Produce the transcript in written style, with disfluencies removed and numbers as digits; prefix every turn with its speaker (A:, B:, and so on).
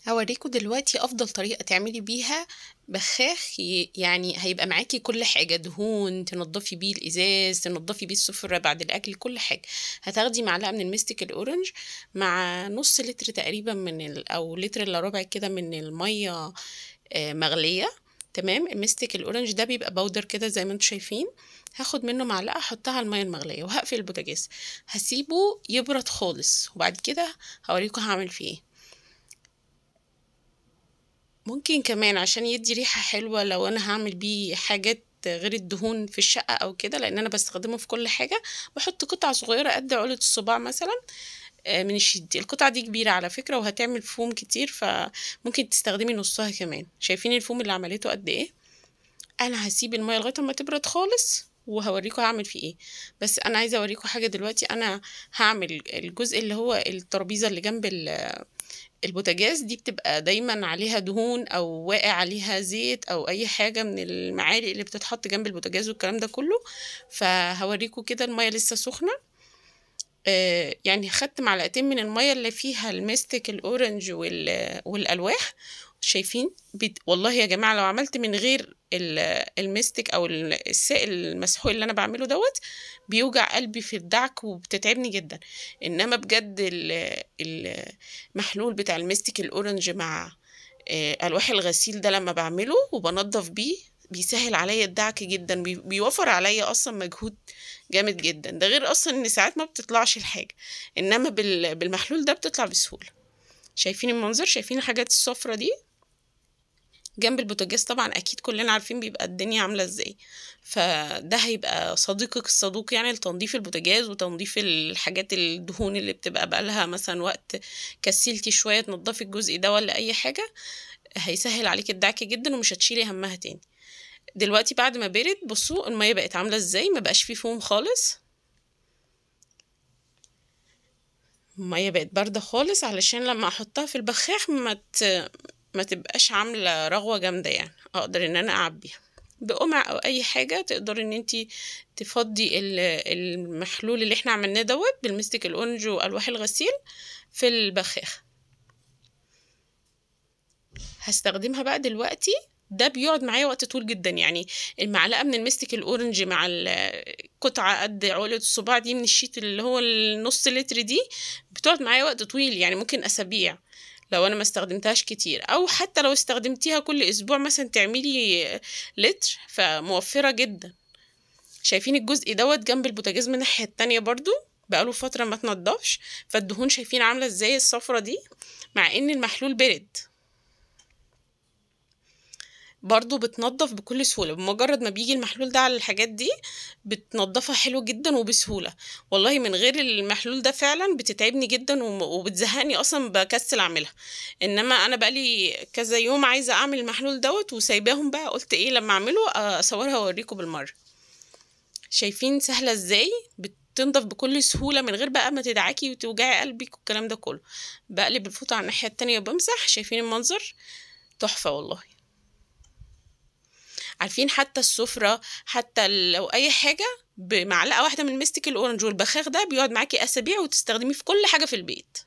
A: هوريكم دلوقتي افضل طريقة تعملي بيها بخاخ يعني هيبقى معاكي كل حاجة، دهون تنضفي بيه الازاز، تنضفي بيه السفرة بعد الاكل، كل حاجة. هتاخدي معلقة من المستك الاورنج مع نص لتر تقريبا او لتر الا ربع كده من المية مغلية. تمام. المستك الاورنج ده بيبقى بودر كده زي ما انتم شايفين. هاخد منه معلقة احطها على المية المغلية وهقفل البوتاجاز، هسيبه يبرد خالص وبعد كده هوريكم هعمل فيه ايه. ممكن كمان عشان يدي ريحة حلوة لو انا هعمل بيه حاجات غير الدهون في الشقة او كده، لان انا بستخدمه في كل حاجة. بحط قطعة صغيرة قد عقلة الصباع مثلا من الشيت. القطعة دي كبيرة على فكرة وهتعمل فوم كتير، فممكن تستخدمي نصها كمان. شايفين الفوم اللي عملته قد ايه؟ انا هسيب المية لغاية ما تبرد خالص وهوريكم هعمل فيه ايه. بس انا عايزة اوريكم حاجة دلوقتي. انا هعمل الجزء اللي هو الترابيزة اللي جنب البوتاجاز دي، بتبقى دايما عليها دهون او واقع عليها زيت او اي حاجة من المعالق اللي بتتحط جنب البوتاجاز والكلام ده كله. فهوريكم كده المية لسه سخنة. يعني خدت معلقتين من المية اللي فيها المستك الاورنج والالواح. شايفين والله يا جماعة لو عملت من غير المستك او السائل المسحوق اللي انا بعمله دوت بيوجع قلبي في الدعك وبتتعبني جدا. انما بجد المحلول بتاع المستك الاورنج مع الواح الغسيل ده لما بعمله وبنضف بيه بيسهل عليا الدعك جدا، بيوفر عليا اصلا مجهود جامد جدا. ده غير اصلا ان ساعات ما بتطلعش الحاجة، انما بالمحلول ده بتطلع بسهولة. شايفين المنظر؟ شايفين الحاجات الصفرة دي جنب البوتاجاز؟ طبعا اكيد كلنا عارفين بيبقى الدنيا عامله ازاي. فده هيبقى صديقك الصدوق يعني لتنظيف البوتاجاز وتنظيف الحاجات الدهون اللي بتبقى بقالها مثلا وقت كسلتي شويه تنضفي الجزء ده ولا اي حاجه. هيسهل عليك الدعك جدا ومش هتشيلي همها تاني. دلوقتي بعد ما برد بصوا الميه بقت عامله ازاي، ما بقاش فيه فوم خالص. الميه بقت بارده خالص علشان لما احطها في البخاخ ما تبقاش عامله رغوه جامده، يعني اقدر ان انا اعبيها بقمع او اي حاجه. تقدر ان انتي تفضي المحلول اللي احنا عملناه دوت بالمستك الاورنج والواح الغسيل في البخاخ. هستخدمها بقى دلوقتي. ده بيقعد معايا وقت طويل جدا، يعني المعلقه من المستك الاورنج مع القطعه قد عقله الصباع دي من الشيت اللي هو النص لتر دي بتقعد معايا وقت طويل، يعني ممكن اسابيع لو انا ما استخدمتهاش كتير، او حتى لو استخدمتيها كل اسبوع مثلا تعملي لتر، فموفره جدا. شايفين الجزء دوت جنب البوتاجاز من الناحيه التانية برضو بقاله فتره ما تنضفش، فالدهون شايفين عامله ازاي الصفرة دي مع ان المحلول برد. برضو بتنضف بكل سهولة بمجرد ما بيجي المحلول ده على الحاجات دي، بتنضفها حلو جدا وبسهولة. والله من غير المحلول ده فعلا بتتعبني جدا وبتزهقني اصلا بكسل اعملها. انما انا بقالي كذا يوم عايزة اعمل المحلول دوت وسايباهم بقى، قلت ايه لما اعمله اصورها واوريكم بالمرة. شايفين سهلة ازاي؟ بتنضف بكل سهولة من غير بقى ما تدعكي وتوجعي قلبك والكلام ده كله. بقلب الفوطة على الناحية التانية وبمسح. شايفين المنظر؟ تحفة والله. عارفين حتى السفرة، حتى لو اي حاجة بمعلقة واحدة من المستك الاورنج والبخاخ ده بيقعد معاكي اسابيع وتستخدميه في كل حاجة في البيت.